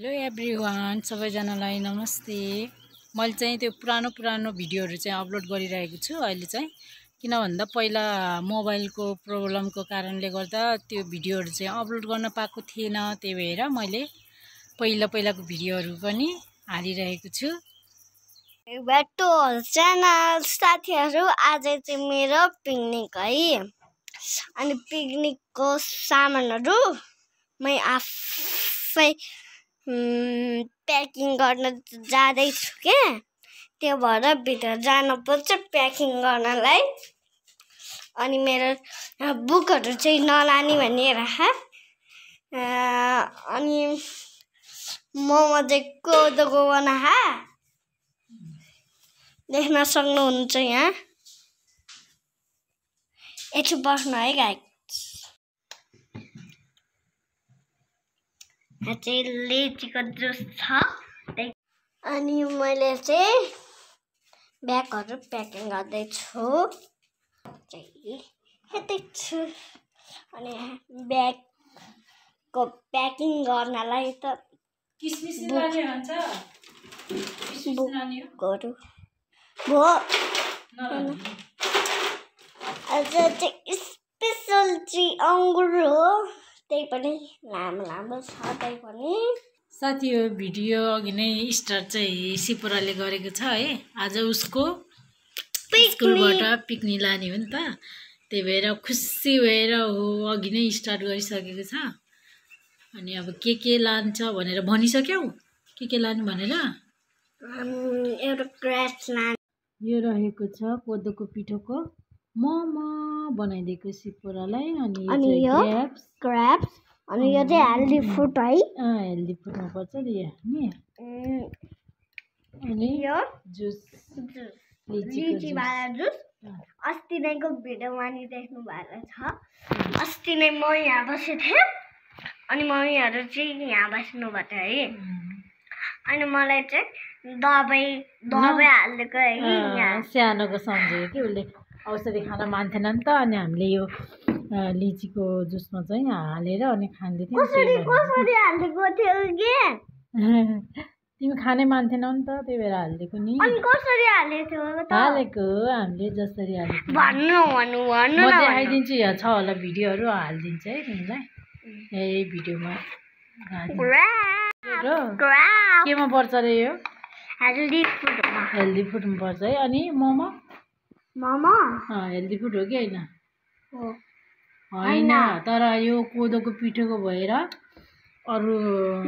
Hello everyone, सबैजनालाई नमस्ते। मैले चाहिँ त्यो पुरानो भिडियोहरू चाहिँ अपलोड गरिरहेको छु अहिले चाहिँ, किन भन्दा पहिला मोबाइलको प्रब्लमको कारणले गर्दा त्यो भिडियोहरू चाहिँ अपलोड गर्न पाएको थिएन। त्यही भएर मैले पहिलाको भिडियोहरू पनि हालिरहेको छु। वेलकम टु च्यानल साथीहरू। आज चाहिँ मेरो पिकनिक है, अनि पिकनिकको सामानहरू मै आफै प्याकिङ गर्न जाँदैछु के, त्यो भएर भित्र जानुपर्छ प्याकिङ गर्नलाई। अनि मेरो बुकहरू चाहिँ नलाने भनेर अनि मोमो चाहिँ कोदोको बनाहा देख्न सक्नुहुन्छ यहाँ। एकछिन बस्नु है गाइस। यहाँ चाहिँ लिचीको जुस छ, अनि मैले चाहिँ ब्यागहरू प्याकिङ गर्दैछु हेर्दैछु। अनि ब्यागको प्याकिङ गर्नलाई त बुकहरू भो आज चाहिँ स्पेसल चाहिँ अङ्गुर हो, त्यही पनि लामो छ। त्यही पनि साथी, यो भिडियो अघि नै स्टार्ट चाहिँ सिपोराले गरेको छ है। आज उसको स्कुलबाट पिकनिक लाने हो नि त, त्यही भएर खुसी भएर हो अघि नै स्टार्ट गरिसकेको छ। अनि अब के लान्छ भनेर भनिसक्यौ, के लानु भनेर। एउटा क्र्याप्स लानु। यो रहेको छ कोदोको पिठोको मोमो बनाइदिएको सिपोरालाई। अनि यो क्र्याप्स, अनि यो चाहिँ हेल्दी फुड है। हेल्दी फुडमा पर्छ नि नि। अनि यो जुस, लिची वाला जुस। अस्ति नैको भिडियोमा नि देख्नु भएको छ। अस्ति नै म यहाँ बसेको थिएँ, अनि मम्मीहरू चाहिँ यहाँ बस्नु भएको है। अनि मलाई चाहिँ दबाई हालिदिएको है यहाँ। सानोको सम्झेको कि उसले औषधि खान मान्थेन नि त, अनि हामीले यो लिचीको जुसमा चाहिँ हालेर अनि खाँदै थियौँ। कसरी हालिदिएको थियो के? तिमी खानै मान्थेनौ नि त, त्यही भएर हालिदिएको नि। अनि कसरी हालेको थियो? हालेको हामीले जसरी हालेको भन्नु म देखाइदिन्छु। यहाँ छ होला भिडियोहरू, हालिदिन्छ है तिमीलाई यही भिडियोमा। केमा पर्छ अरे यो? हेल्दी फुडमा पर्छ है। अनि मोमो हेल्दी फुड हो कि होइन? होइन, तर यो कोदोको पिठोको भएर अरू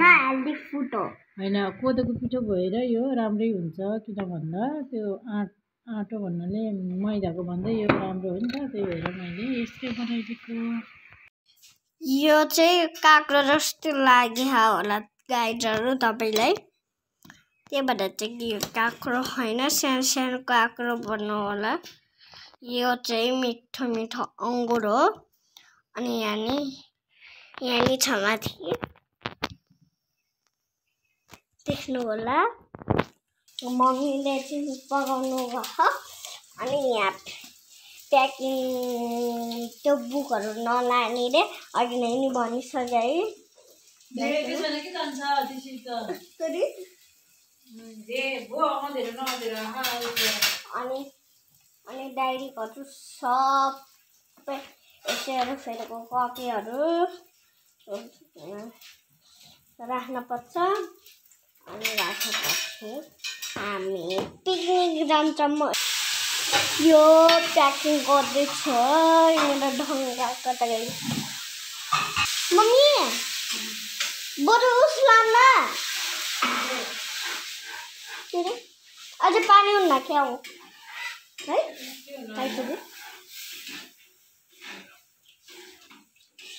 हेल्दी फुड हो। होइन, कोदोको पिठो भएर यो राम्रै हुन्छ, किन भन्दा त्यो आँटो भन्नाले मैदाको भन्दा यो राम्रो हो नि त, त्यही भएर मैले यस्तै बनाइदिएको। यो चाहिँ काँक्रो जस्तो लाग्यो होला गाइजहरू तपाईँलाई, त्यही भएर चाहिँ यो काँक्रो होइन, सानो काँक्रो भन्नु होला। यो चाहिँ मिठो अङ्गुर हो। अनि यहाँ छ माथि देख्नु होला, मम्मीले चाहिँ पकाउनु भयो। अनि यहाँ प्याकिङ त्यो बुकहरू नलाने रे, अघि नै नि भनिसके है। अनि डायरीहरू सबै यसैहरू फेरेको कपीहरू राख्नुपर्छ। अनि राखेपछि हामी पिकनिक जान्छौँ। यो प्याकिङ गर्दैछु मेरो ढङ्गा कता गयो। मम्मी बरु उस लान्न के रे, अझै पानी हुन्न क्या हो है।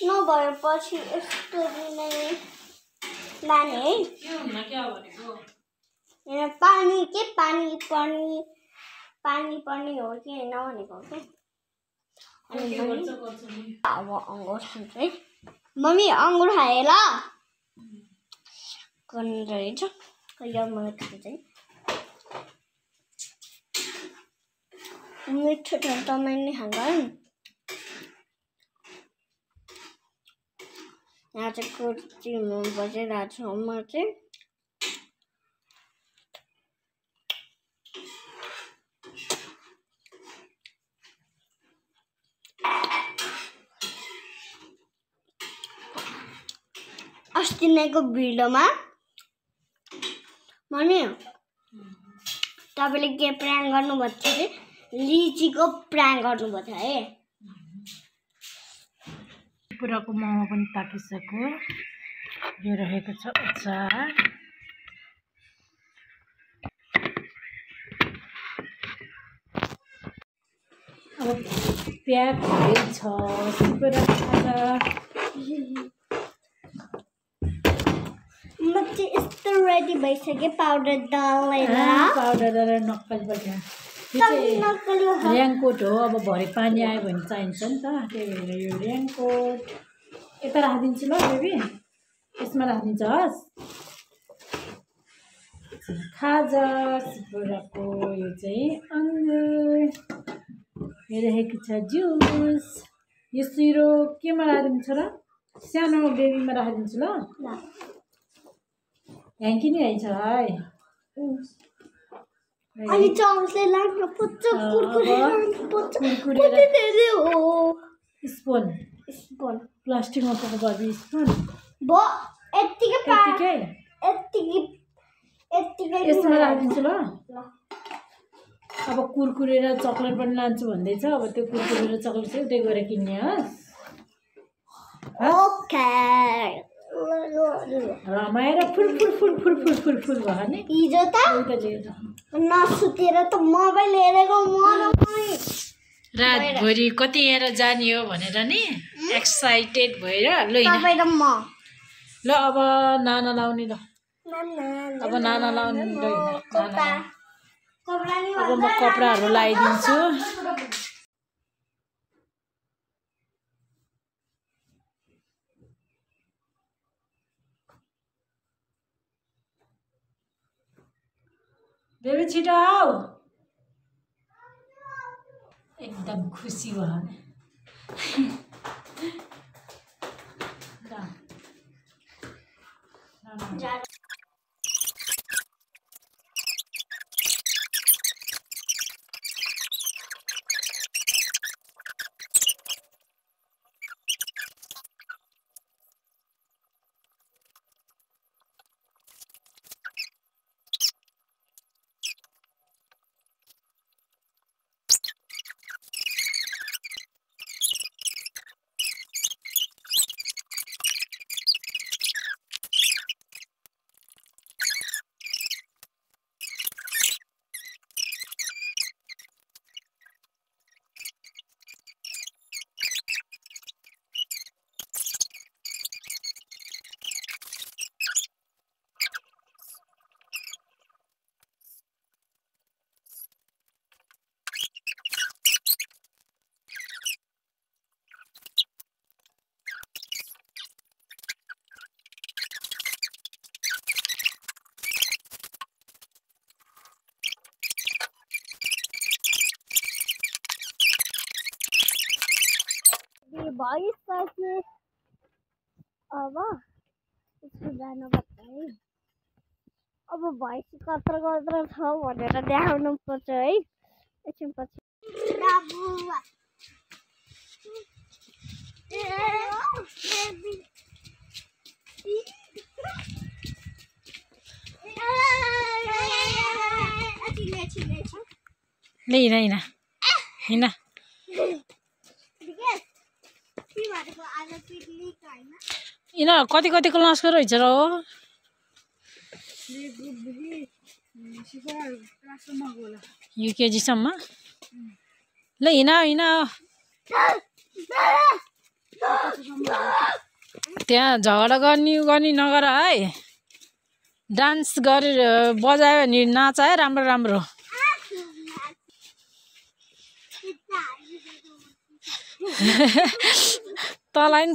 नभएपछि यस्तो नै लाने है। पानी पर्ने हो कि होइन भनेको के। अब अङ्गुर खान्छ है। मम्मी अङ्गुर खाए ल रहेछ, कहिले मलाई खान्छ है। मिठो छ, तपाईँ नै खान्छ है। यहाँ चाहिँ कुर्ती हुनु बसिरहेको ठाउँमा चाहिँ अस्ति नैको भिडियोमा मम्मी तपाईँले के प्राङ गर्नुभएको थियो अरे लिचीको प्राङ गर्नुभएको थियो है पुराको मोमो पनि पाकिसक्यो यो रहेको छ अचार अब प्याक भएछ पुरा खाजा म चाहिँ यस्तो रेडी भइसक्यो पाउडर दलेर पाउडर दलेर नक्कली बल्छा ऱ्याङकोट हो अब भरे पानी आयो भने चाहिन्छ नि त त्यही भएर यो ऱ्याङकोट यता राखिदिन्छु ल बेबी यसमा राखिदिन्छ हस् खाजा सिपुराको यो चाहिँ अङ्गुर यो रहेको छ जुस यो सिरो केमा राखिदिन्छ र सानो बेबीमा राखिदिन्छु ल ह्याङ्की नि रहेछ है अनि चम्चले लाग्न पुच्छ कुरकुरे हो स्पुन स्पुन प्लास्टिकमा पको बबी स्पुन भो यतिकै यसमा राखिदिन्छु ल अब कुरकुरे र चक्लेट पनि लान्छु भन्दैछ अब त्यो कुरकुरे र चक्लेट चाहिँ उतै गएर किन्ने हस् ओके रमाएर फुल भयो नि हिजो त नसुतेर त मोबाइल हेरेको रातभरि कति हेरेर जाने हो भनेर नि एक्साइटेड भएर ल ल अब नाना लाउने ल अब नाना लाउने अब म कपडाहरू लगाइदिन्छु बेबी छिटो आऊ एकदम खुसी भयो भइसक्यो अब यसको जानुपर्छ है अब भैँसी कत्रो कत्रो छ भनेर देखाउनु पर्छ है एकछिनपछि हिँड यिनीहरू कति कतिको लस्कर रहेछ र हो युकेजीसम्म ल हिँड त्यहाँ झगडा गर्ने नगर है डान्स गरेर बजायो भने नाच है राम्रो राम्रो तँलाई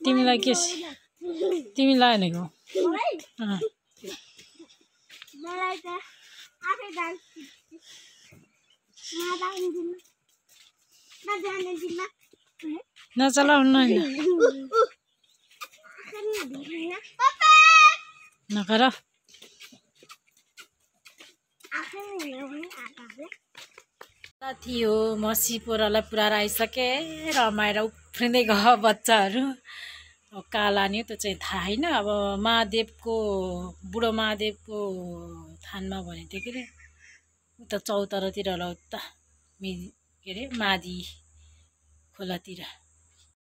तिमीलाई के तिमीलाई भनेको नचलाउनु नगर थियो मसी पोरालाई पुऱ्याएर आइसके रमाएर उफ्रिँदै गयो बच्चाहरू अब कहाँ लाने त्यो चाहिँ थाहा होइन अब महादेवको बुढो महादेवको थानमा भनेको थियो के अरे उता चौतारातिर होला उता के अरे मादी खोलातिर